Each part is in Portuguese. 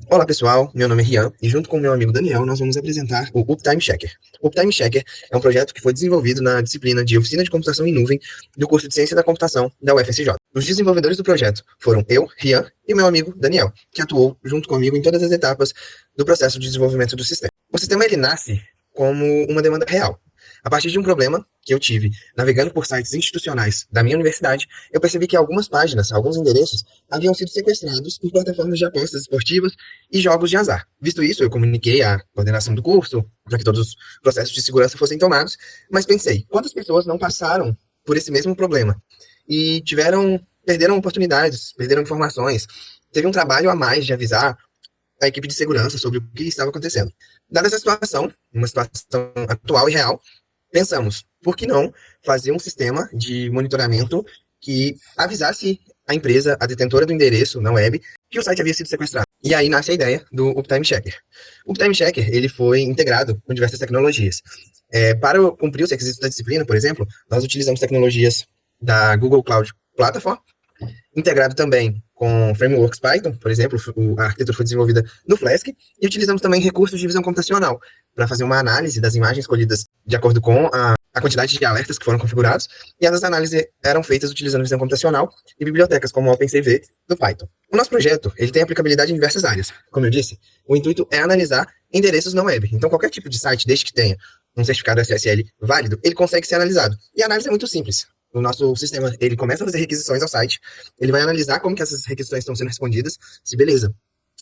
Olá pessoal, meu nome é Rian e junto com o meu amigo Daniel nós vamos apresentar o Uptime Checker. O Uptime Checker é um projeto que foi desenvolvido na disciplina de Oficina de Computação em Nuvem do curso de Ciência da Computação da UFSJ. Os desenvolvedores do projeto foram eu, Rian, e meu amigo Daniel, que atuou junto comigo em todas as etapas do processo de desenvolvimento do sistema. O sistema ele nasce como uma demanda real. A partir de um problema que eu tive navegando por sites institucionais da minha universidade, eu percebi que algumas páginas, alguns endereços, haviam sido sequestrados por plataformas de apostas esportivas e jogos de azar. Visto isso, eu comuniquei à coordenação do curso para que todos os processos de segurança fossem tomados, mas pensei, quantas pessoas não passaram por esse mesmo problema e perderam oportunidades, perderam informações, teve um trabalho a mais de avisar a equipe de segurança sobre o que estava acontecendo. Dada essa situação, uma situação atual e real, pensamos, por que não fazer um sistema de monitoramento que avisasse a empresa, a detentora do endereço na web, que o site havia sido sequestrado. E aí nasce a ideia do Uptime Checker. O Uptime Checker ele foi integrado com diversas tecnologias. Para cumprir os requisitos da disciplina, por exemplo, nós utilizamos tecnologias da Google Cloud Platform, integrado também com frameworks Python, por exemplo, a arquitetura foi desenvolvida no Flask, e utilizamos também recursos de visão computacional para fazer uma análise das imagens colhidas de acordo com a quantidade de alertas que foram configurados, e essas análises eram feitas utilizando visão computacional e bibliotecas como o OpenCV do Python. O nosso projeto ele tem aplicabilidade em diversas áreas. Como eu disse, o intuito é analisar endereços na web. Então, qualquer tipo de site, desde que tenha um certificado SSL válido, ele consegue ser analisado. E a análise é muito simples. O nosso sistema, ele começa a fazer requisições ao site, ele vai analisar como que essas requisições estão sendo respondidas, se beleza,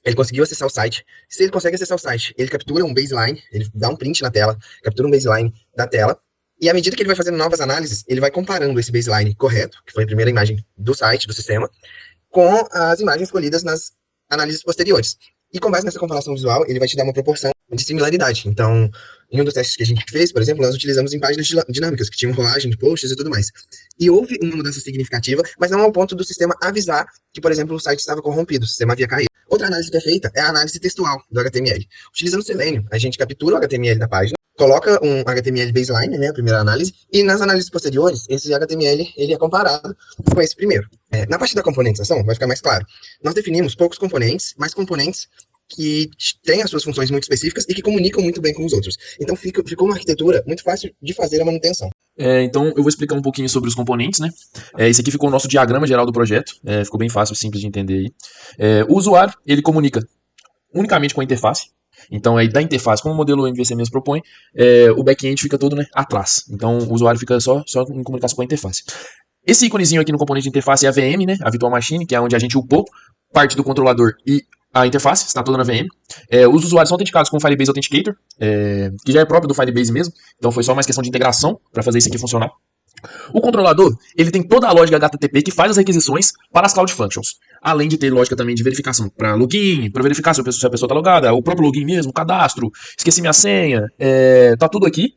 ele conseguiu acessar o site. Se ele consegue acessar o site, ele captura um baseline, ele dá um print na tela, captura um baseline da tela, e à medida que ele vai fazendo novas análises, ele vai comparando esse baseline correto, que foi a primeira imagem do site, do sistema, com as imagens colhidas nas análises posteriores. E com base nessa comparação visual, ele vai te dar uma proporção de similaridade. Então, em um dos testes que a gente fez, por exemplo, nós utilizamos em páginas dinâmicas, que tinham rolagem de posts e tudo mais. E houve uma mudança significativa, mas não ao ponto do sistema avisar que, por exemplo, o site estava corrompido, o sistema havia caído. Outra análise que é feita é a análise textual do HTML. Utilizando o Selenium, a gente captura o HTML da página, coloca um HTML baseline, né, a primeira análise, e nas análises posteriores, esse HTML ele é comparado com esse primeiro. Na parte da componentização, vai ficar mais claro. Nós definimos poucos componentes, mas componentes que têm as suas funções muito específicas e que comunicam muito bem com os outros. Então ficou uma arquitetura muito fácil de fazer a manutenção. Então eu vou explicar um pouquinho sobre os componentes, né? Esse aqui ficou o nosso diagrama geral do projeto, ficou bem fácil, simples de entender aí. O usuário, ele comunica unicamente com a interface. Então, aí da interface, como o modelo MVC mesmo propõe, o back-end fica todo, né, atrás. Então, o usuário fica só em comunicação com a interface. Esse íconezinho aqui no componente de interface é a VM, né, a Virtual Machine, que é onde a gente upou parte do controlador e a interface, está toda na VM. Os usuários são autenticados com o Firebase Authenticator, que já é próprio do Firebase mesmo. Então, foi só mais questão de integração para fazer isso aqui funcionar. O controlador, ele tem toda a lógica HTTP que faz as requisições para as Cloud Functions. Além de ter lógica também de verificação para login, para verificar se a pessoa está logada, o próprio login mesmo, cadastro, esqueci minha senha, tá tudo aqui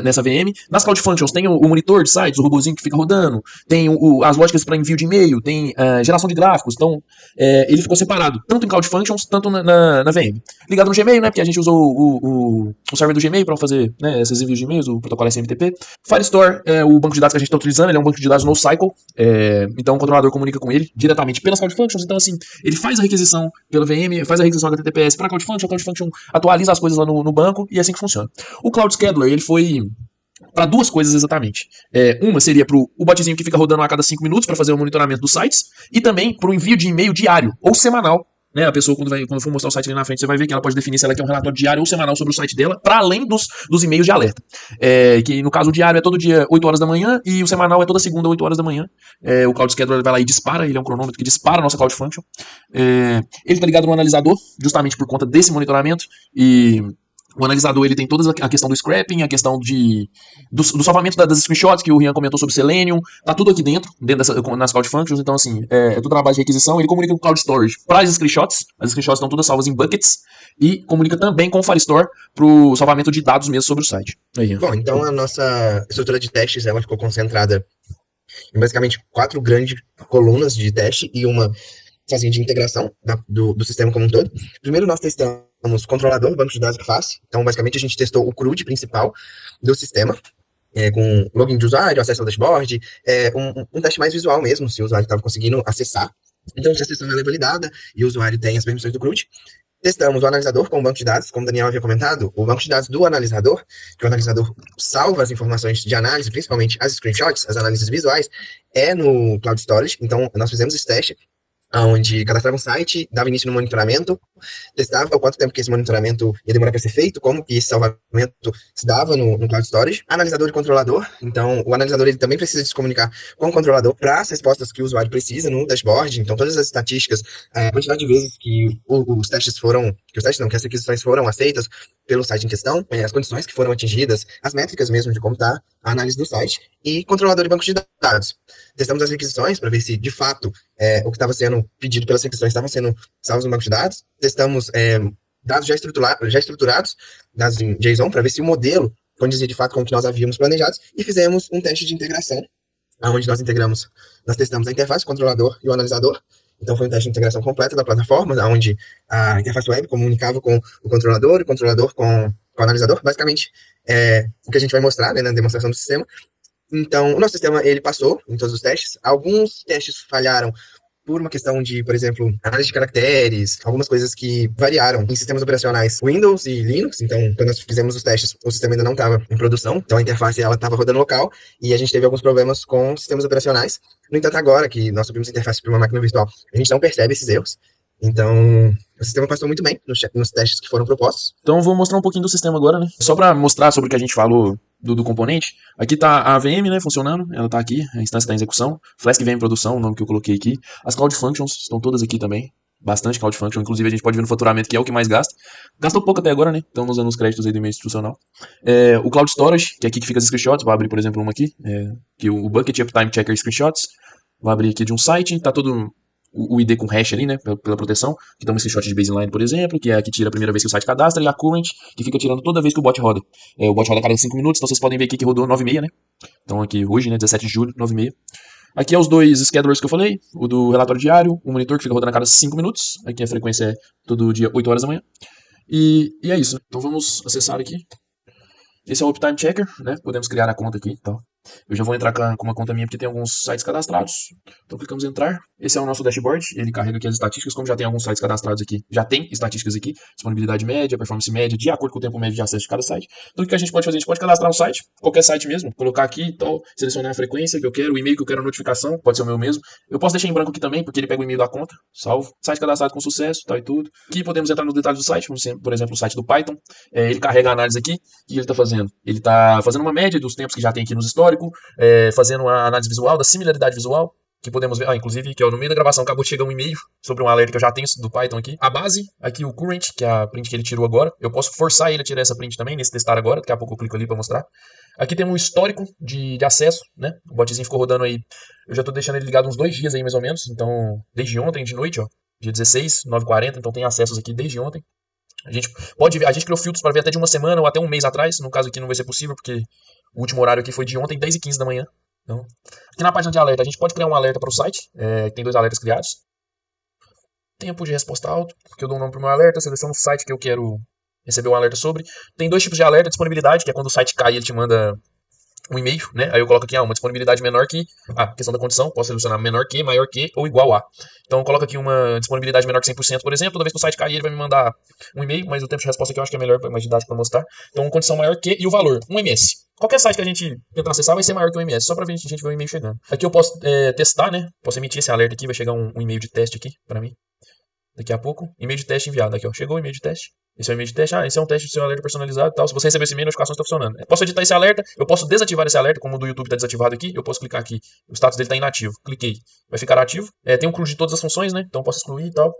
nessa VM. Nas Cloud Functions tem o monitor de sites, o robozinho que fica rodando, tem as lógicas para envio de e-mail, tem geração de gráficos, então ele ficou separado, tanto em Cloud Functions, tanto na VM. Ligado no Gmail, né, porque a gente usou o server do Gmail para fazer, né, esses envios de e-mails, o protocolo SMTP. Firestore, o banco de dados que a gente está utilizando, ele é um banco de dados NoSQL, então o controlador comunica com ele diretamente pelas Cloud Functions, então assim, ele faz a requisição pela VM, faz a requisição HTTPS para a Cloud Function atualiza as coisas lá no banco e é assim que funciona. O Cloud Scheduler, ele foi para duas coisas exatamente. Uma seria para o botzinho que fica rodando a cada 5 minutos para fazer o monitoramento dos sites, e também para o envio de e-mail diário ou semanal. Né, a pessoa, quando for mostrar o site ali na frente, você vai ver que ela pode definir se ela quer um relatório diário ou semanal sobre o site dela, para além dos e-mails de alerta. Que no caso o diário é todo dia 8 horas da manhã e o semanal é toda segunda 8 horas da manhã. O Cloud Scheduler vai lá e dispara, ele é um cronômetro que dispara a nossa Cloud Function. Ele está ligado no analisador, justamente por conta desse monitoramento, e o analisador ele tem toda a questão do scrapping, a questão do salvamento das screenshots que o Rian comentou sobre Selenium, tá tudo aqui dentro nas Cloud Functions, então assim, tudo na base de requisição. Ele comunica com o Cloud Storage para as screenshots estão todas salvas em buckets, e comunica também com o Firestore para o salvamento de dados mesmo sobre o site. Aí, bom, então a nossa estrutura de testes ela ficou concentrada em basicamente 4 grandes colunas de teste e uma sozinha de integração do sistema como um todo. Primeiro nós testamos controlador, banco de dados da face. Então, basicamente, a gente testou o CRUD principal do sistema, com login de usuário, acesso ao dashboard, um teste mais visual mesmo, se o usuário estava conseguindo acessar Então, se a sessão ela é validada e o usuário tem as permissões do CRUD, testamos o analisador com o banco de dados, como o Daniel havia comentado, o banco de dados do analisador, que o analisador salva as informações de análise, principalmente as screenshots, as análises visuais, é no Cloud Storage. Então, nós fizemos esse teste, onde cadastrava um site, dava início no monitoramento, testava o quanto tempo que esse monitoramento ia demorar para ser feito, como que esse salvamento se dava no Cloud Storage. Analisador e controlador, então o analisador ele também precisa se comunicar com o controlador para as respostas que o usuário precisa no dashboard, então todas as estatísticas, a quantidade de vezes que os testes foram, que as requisições foram aceitas pelo site em questão, as condições que foram atingidas, as métricas mesmo de como está a análise do site, e controlador de banco de dados. Testamos as requisições para ver se, de fato, o que estava sendo pedido pelas requisições estavam sendo salvos no banco de dados. Testamos dados já estruturados, dados em JSON, para ver se o modelo condizia de fato com o que nós havíamos planejado, e fizemos um teste de integração, onde nós testamos a interface, o controlador e o analisador. Então, foi um teste de integração completa da plataforma, onde a interface web comunicava com o controlador com o analisador. Basicamente, o que a gente vai mostrar, né, na demonstração do sistema. Então, o nosso sistema, ele passou em todos os testes. Alguns testes falharam por uma questão de, por exemplo, análise de caracteres, algumas coisas que variaram em sistemas operacionais Windows e Linux. Então, quando nós fizemos os testes, o sistema ainda não estava em produção, então a interface ela estava rodando local e a gente teve alguns problemas com sistemas operacionais. No entanto, agora que nós subimos a interface para uma máquina virtual, a gente não percebe esses erros. Então, o sistema passou muito bem nos testes que foram propostos. Então, vou mostrar um pouquinho do sistema agora, né? Só para mostrar sobre o que a gente falou do componente. Aqui tá a VM, né, funcionando. Ela tá aqui, a instância está em execução. Flask VM produção, o nome que eu coloquei aqui. As Cloud Functions estão todas aqui também. Bastante Cloud Function. Inclusive, a gente pode ver no faturamento que é o que mais gasta. Gastou pouco até agora, né? Estamos usando os créditos aí do e-mail institucional. O Cloud Storage, que é aqui que fica as screenshots. Vou abrir, por exemplo, uma aqui. Que o Bucket Uptime Checker Screenshots. Vou abrir aqui de um site. Tá todo o ID com hash ali, né, pela proteção, que dá um screenshot de baseline, por exemplo, que é a que tira a primeira vez que o site cadastra, e a current, que fica tirando toda vez que o bot roda. O bot roda a cada 5 minutos, então vocês podem ver aqui que rodou 9h30, né? Então aqui hoje, né, 17 de julho, 9h30. Aqui é os dois schedulers que eu falei, o do relatório diário, o monitor que fica rodando a cada 5 minutos, aqui a frequência é todo dia 8 horas da manhã. E é isso. Então vamos acessar aqui. Esse é o Uptime Checker, né? Podemos criar a conta aqui e tal. Eu já vou entrar com uma conta minha porque tem alguns sites cadastrados. Então clicamos em entrar. Esse é o nosso dashboard. Ele carrega aqui as estatísticas. Como já tem alguns sites cadastrados aqui, já tem estatísticas aqui. Disponibilidade média, performance média, de acordo com o tempo médio de acesso de cada site. Então o que a gente pode fazer? A gente pode cadastrar um site, qualquer site mesmo. Colocar aqui e tal. Selecionar a frequência que eu quero, o e-mail que eu quero, a notificação. Pode ser o meu mesmo. Eu posso deixar em branco aqui também, porque ele pega o e-mail da conta. Salvo. Site cadastrado com sucesso, tal e tudo. Aqui podemos entrar nos detalhes do site. Por exemplo, o site do Python. Ele carrega a análise aqui. O que ele está fazendo? Ele está fazendo uma média dos tempos que já tem aqui nos históricos. Fazendo a análise visual, da similaridade visual, que podemos ver, inclusive, que no meio da gravação acabou de chegar um e-mail sobre um alerta que eu já tenho do Python aqui. A base, aqui o current, que é a print que ele tirou agora. Eu posso forçar ele a tirar essa print também, nesse testar agora, daqui a pouco eu clico ali para mostrar. Aqui tem um histórico de acesso, né? O botzinho ficou rodando aí, eu já estou deixando ele ligado uns 2 dias aí, mais ou menos, então, desde ontem de noite, ó, dia 16, 9h40, então tem acessos aqui desde ontem. A gente criou filtros para ver até de uma semana ou até um mês atrás, no caso aqui não vai ser possível, porque o último horário aqui foi de ontem, 10h15 da manhã. Então, aqui na página de alerta, a gente pode criar um alerta para o site, tem 2 alertas criados. Tempo de resposta alto, que eu dou um nome para o meu alerta, seleciono o site que eu quero receber um alerta sobre. Tem 2 tipos de alerta, disponibilidade, que é quando o site cai e ele te manda um e-mail, né? Aí eu coloco aqui uma disponibilidade menor que, questão da condição, posso selecionar menor que, maior que ou igual a. Então eu coloco aqui uma disponibilidade menor que 100%, por exemplo, toda vez que o site cair ele vai me mandar um e-mail, mas o tempo de resposta aqui eu acho que é melhor, mais didático para mostrar. Então condição maior que e o valor, 1 ms. Qualquer site que a gente tentar acessar vai ser maior que 1 ms, só pra a gente ver o e-mail chegando. Aqui eu posso testar, né? Posso emitir esse alerta aqui, vai chegar um e-mail de teste aqui pra mim. Daqui a pouco, e-mail de teste enviado aqui, ó. Chegou o e-mail de teste. Esse é o e-mail de teste. Esse é um teste do seu alerta personalizado e tal. Se você receber esse e-mail, a notificação está funcionando. Eu posso editar esse alerta, eu posso desativar esse alerta, como o do YouTube está desativado aqui. Eu posso clicar aqui. O status dele está inativo. Cliquei. Vai ficar ativo. Tem um CRUD de todas as funções, né? Então eu posso excluir e tal.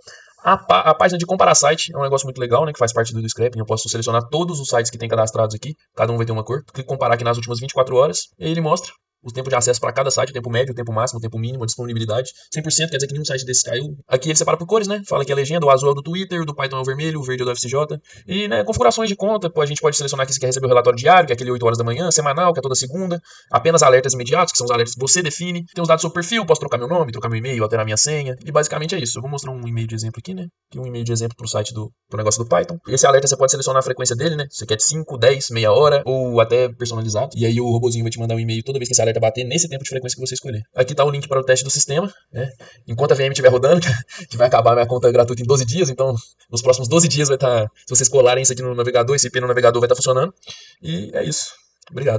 A página de comparar site é um negócio muito legal, né? Que faz parte do scrapping. Eu posso selecionar todos os sites que tem cadastrados aqui. Cada um vai ter uma cor. Clico em comparar aqui nas últimas 24 horas. E ele mostra o tempo de acesso para cada site, o tempo médio, o tempo máximo, o tempo mínimo, a disponibilidade. 100% quer dizer que nenhum site desse caiu. Aqui ele separa por cores, né? Fala que a legenda, o azul é o do Twitter, o do Python é o vermelho, o verde é o do FCJ. E, né, configurações de conta, a gente pode selecionar aqui se quer receber o relatório diário, que é aquele 8 horas da manhã, semanal, que é toda segunda. Apenas alertas imediatos, que são os alertas que você define. Tem os dados do seu perfil, posso trocar meu nome, trocar meu e-mail, alterar minha senha. E basicamente é isso. Eu vou mostrar um e-mail de exemplo aqui, né? Aqui um e-mail de exemplo pro site do negócio do Python. Esse alerta você pode selecionar a frequência dele, né? Você quer de 5, 10, meia hora ou até personalizado. E aí o robozinho vai te mandar um e-mail toda vez que esse alerta meta bater nesse tempo de frequência que você escolher. Aqui está o link para o teste do sistema, né? Enquanto a VM estiver rodando, que vai acabar a minha conta gratuita em 12 dias, então nos próximos 12 dias vai estar, se vocês colarem isso aqui no navegador, esse IP no navegador vai estar funcionando. E é isso. Obrigado.